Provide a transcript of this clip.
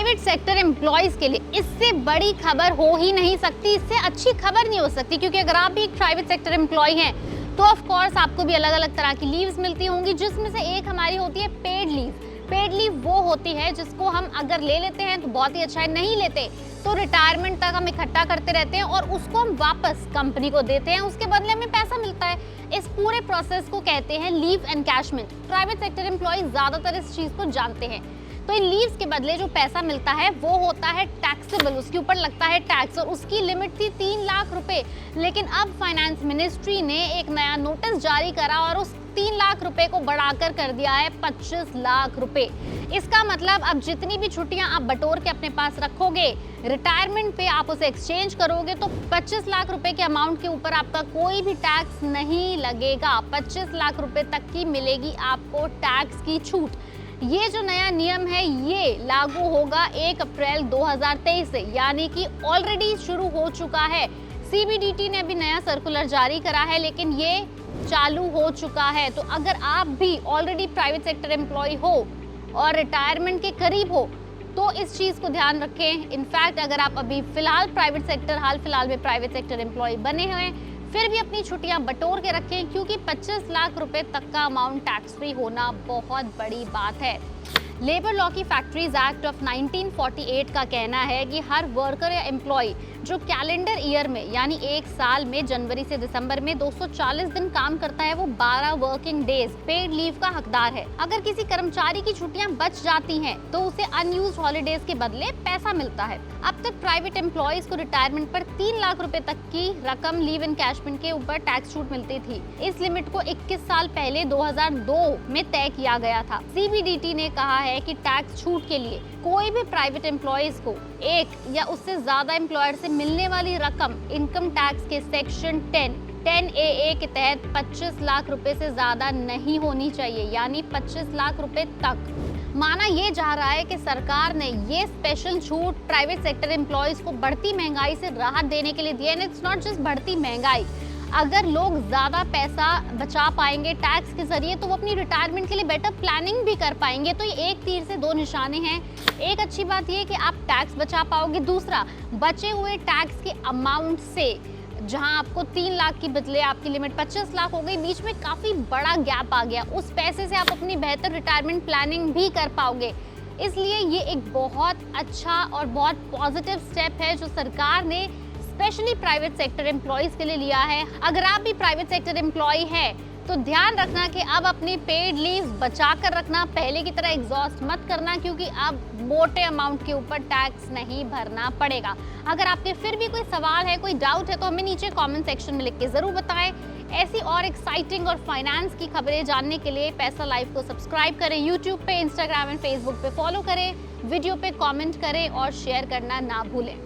Private sector employees के लिए इससे बड़ी खबर हो ही नहीं सकती, इससे अच्छी खबर नहीं हो सकती, क्योंकि अगर आप भी एक प्राइवेट सेक्टर एम्प्लॉय हैं तो ऑफ कोर्स आपको भी अलग अलग तरह की लीव्स मिलती होंगी, जिसमें से एक हमारी होती है पेड लीव। पेड लीव वो होती है जिसको हम अगर ले लेते हैं तो बहुत ही अच्छा है, नहीं लेते तो रिटायरमेंट तक हम इकट्ठा करते रहते हैं और उसको हम वापस कंपनी को देते हैं, उसके बदले हमें पैसा मिलता है। इस पूरे प्रोसेस को कहते हैं leave encashment. Private sector employ ज्यादातर इस चीज को जानते हैं। तो इन लीव्स के बदले जो पैसा मिलता है वो होता है टैक्सेबल, उसके ऊपर लगता है टैक्स, और उसकी लिमिट थी 3 लाख रुपए। लेकिन अब फाइनेंस मिनिस्ट्री ने एक नया नोटिस जारी करा और उस 3 लाख रुपए को बढ़ाकर कर दिया है 25 लाख रुपए। इसका मतलब अब जितनी भी छुट्टियां आप बटोर के अपने पास रखोगे, रिटायरमेंट पे आप उसे एक्सचेंज करोगे तो 25 लाख रुपए के अमाउंट के ऊपर आपका कोई भी टैक्स नहीं लगेगा। 25 लाख रुपए तक की मिलेगी आपको टैक्स की छूट। ये जो नया नियम है ये लागू होगा 1 अप्रैल 2023 से, यानी कि ऑलरेडी शुरू हो चुका है। सीबीडीटी ने अभी नया सर्कुलर जारी करा है, लेकिन ये चालू हो चुका है। तो अगर आप भी ऑलरेडी प्राइवेट सेक्टर एम्प्लॉय हो और रिटायरमेंट के करीब हो तो इस चीज को ध्यान रखें। इनफैक्ट अगर आप अभी फिलहाल हाल फिलहाल में प्राइवेट सेक्टर एम्प्लॉय बने हुए हैं, फिर भी अपनी छुट्टियां बटोर के रखें, क्योंकि 25 लाख रुपए तक का अमाउंट टैक्स फ्री होना बहुत बड़ी बात है। लेबर लॉ की फैक्ट्रीज एक्ट ऑफ 1948 का कहना है कि हर वर्कर या एम्प्लॉय जो कैलेंडर ईयर में यानी एक साल में जनवरी से दिसंबर में 240 दिन काम करता है वो 12 वर्किंग डेज पेड लीव का हकदार है। अगर किसी कर्मचारी की छुट्टियां बच जाती हैं तो उसे अनयूज्ड हॉलीडेज के बदले पैसा मिलता है। अब तक प्राइवेट एम्प्लॉयज को रिटायरमेंट पर 3 लाख रुपए तक की रकम लीव एनकैशमेंट के ऊपर टैक्स छूट मिलती थी। इस लिमिट को 21 साल पहले 2002 में तय किया गया था। सीबीडीटी ने कहा है कि टैक्स छूट के लिए कोई भी प्राइवेट एम्प्लॉयज को एक या उससे ज्यादा एम्प्लॉयर से मिलने वाली रकम इनकम टैक्स के सेक्शन 10A के तहत 25 लाख रुपए से ज्यादा नहीं होनी चाहिए, यानी 25 लाख रुपए तक। माना ये जा रहा है कि सरकार ने ये स्पेशल छूट प्राइवेट सेक्टर एम्प्लॉयज को बढ़ती महंगाई से राहत देने के लिए दिया है। इट्स नॉट जस्ट बढ़ती महंगाई, अगर लोग ज्यादा पैसा बचा पाएंगे टैक्स के जरिए तो वो अपनी रिटायरमेंट के लिए बेटर प्लानिंग भी कर पाएंगे। तो ये एक तीर से दो निशाने हैं। एक अच्छी बात ये कि आप टैक्स बचा पाओगे, दूसरा बचे हुए टैक्स के अमाउंट से जहां आपको 3 लाख की बदले आपकी लिमिट 25 लाख हो गई, बीच में काफी बड़ा गैप आ गया। उस पैसे से आप अपनी बेहतर रिटायरमेंट प्लानिंग भी कर पाओगे। इसलिए ये एक बहुत अच्छा और बहुत पॉजिटिव स्टेप है जो सरकार ने स्पेशली प्राइवेट सेक्टर एम्प्लॉयज के लिए लिया है। अगर आप भी प्राइवेट सेक्टर एम्प्लॉय है तो ध्यान रखना कि अब अपनी पेड लीव बचा कर रखना, पहले की तरह एग्जॉस्ट मत करना, क्योंकि अब मोटे अमाउंट के ऊपर टैक्स नहीं भरना पड़ेगा। अगर आपके फिर भी कोई सवाल है, कोई डाउट है तो हमें नीचे कमेंट सेक्शन में लिख के जरूर बताएं। ऐसी और एक्साइटिंग और फाइनेंस की खबरें जानने के लिए पैसा लाइव को सब्सक्राइब करें, यूट्यूब पे, इंस्टाग्राम एंड फेसबुक पे फॉलो करें, वीडियो पे कॉमेंट करें और शेयर करना ना भूलें।